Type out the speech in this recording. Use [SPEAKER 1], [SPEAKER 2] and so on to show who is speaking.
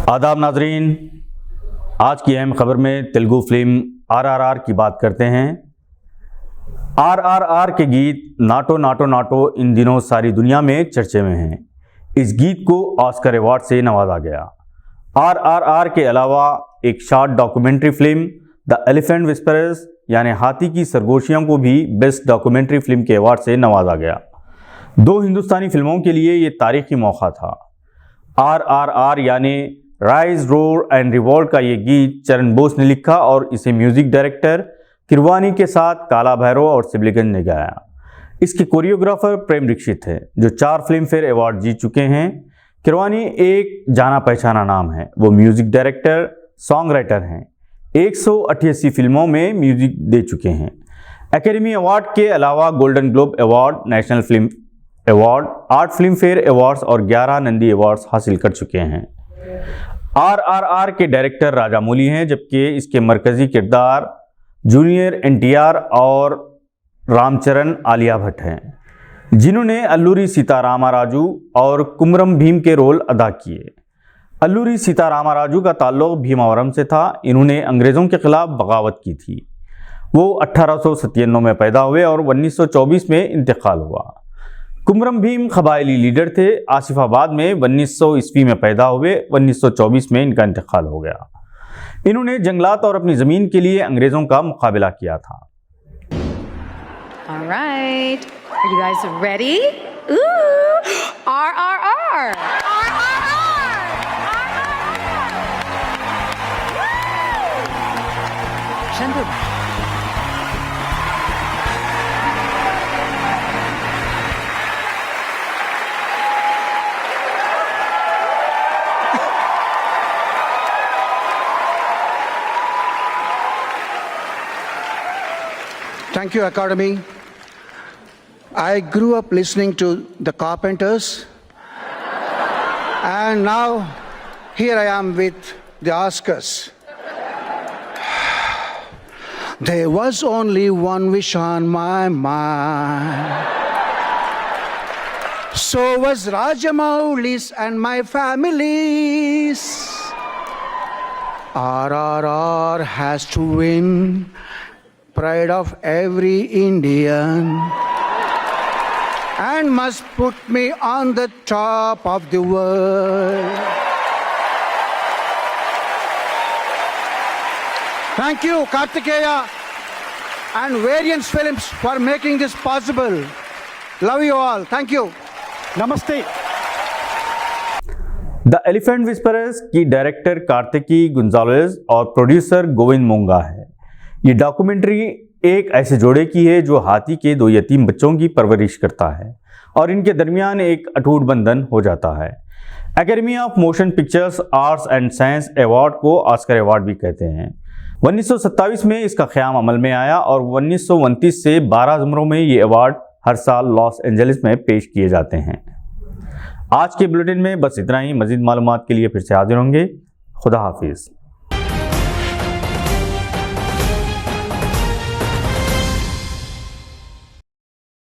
[SPEAKER 1] आदाब नाजरीन, आज की अहम खबर में तेलुगु फिल्म RRR की बात करते हैं। RRR के गीत नाटो नाटो नाटो इन दिनों सारी दुनिया में चर्चे में हैं। इस गीत को ऑस्कर अवार्ड से नवाजा गया। RRR के अलावा एक short documentary film the elephant whisperers यानी हाथी की सरगोशियों को भी बेस्ट डॉक्यूमेंट्री फिल्म के अवार्ड से नवाजा गया। दो हिंदुस्तानी फिल्मों के लिए ये तारीखी मौका था। RRR यानी राइज रोर एंड रिवॉल्ट का ये गीत चरण बोस ने लिखा और इसे म्यूजिक डायरेक्टर किरवानी के साथ काला भैरव और सिबलीगंज ने गाया। इसके कोरियोग्राफर प्रेम दीक्षित है जो 4 फिल्म फेयर अवार्ड जीत चुके हैं। किरवानी एक जाना पहचाना नाम है। वो म्यूजिक डायरेक्टर, सॉन्ग राइटर हैं। 188 फिल्मों में म्यूजिक दे चुके हैं। एकेडमी अवार्ड के अलावा golden globe award, national film award, 8 film fair awards और 11 नंदी अवार्ड्स हासिल कर चुके हैं। RRR के डायरेक्टर राजामौली हैं, जबकि इसके मरकजी किरदार जूनियर NTR और रामचरण आलिया भट्ट हैं, जिन्होंने अल्लूरी सीतारामराजू और कुमरम भीम के रोल अदा किए। अल्लूरी सीतारामराजू का ताल्लुक भीमावरम से था। इन्होंने अंग्रेज़ों के खिलाफ बगावत की थी। वो 1897 में पैदा हुए और 1924 में इंतकाल हुआ। कुमरम भीम कबायली लीडर थे। आसिफाबाद में 1900 ईस्वी में पैदा हुए। 1924 में इनका इंतकाल हो गया। इन्होंने जंगलात और अपनी ज़मीन के लिए अंग्रेज़ों का मुकाबला किया था।
[SPEAKER 2] All right. Are you guys ready? Ooh! RRR! Chandru.
[SPEAKER 3] Thank you, Academy. I grew up listening to the Carpenters, and now here I am with the Oscars. There was only one wish on my mind. So was Rajamouli's and my family's. RRR has to win. Pride of every Indian, and must put me on the top of the world. Thank you, Kartikeya and Variance Films for making this possible. Love you all. Thank you. Namaste.
[SPEAKER 1] The elephant whisperers की director Kartiki गुंजालेज और producer Govind मोंगा है। ये documentary एक ऐसे जोड़े की है जो हाथी के 2 यतीम बच्चों की परवरिश करता है और इनके दरमियान एक अटूट बंधन हो जाता है। Academy of motion pictures arts and science award को ऑस्कर अवार्ड भी कहते हैं। 1927 में इसका क़याम अमल में आया और 1929 से 12 ज़ुमरों में ये अवार्ड हर साल लॉस एंजलिस में पेश किए जाते हैं। आज के बुलेटिन में बस इतना ही। मज़ीद मालूमात के लिए फिर से हाजिर होंगे। खुदा हाफिज़।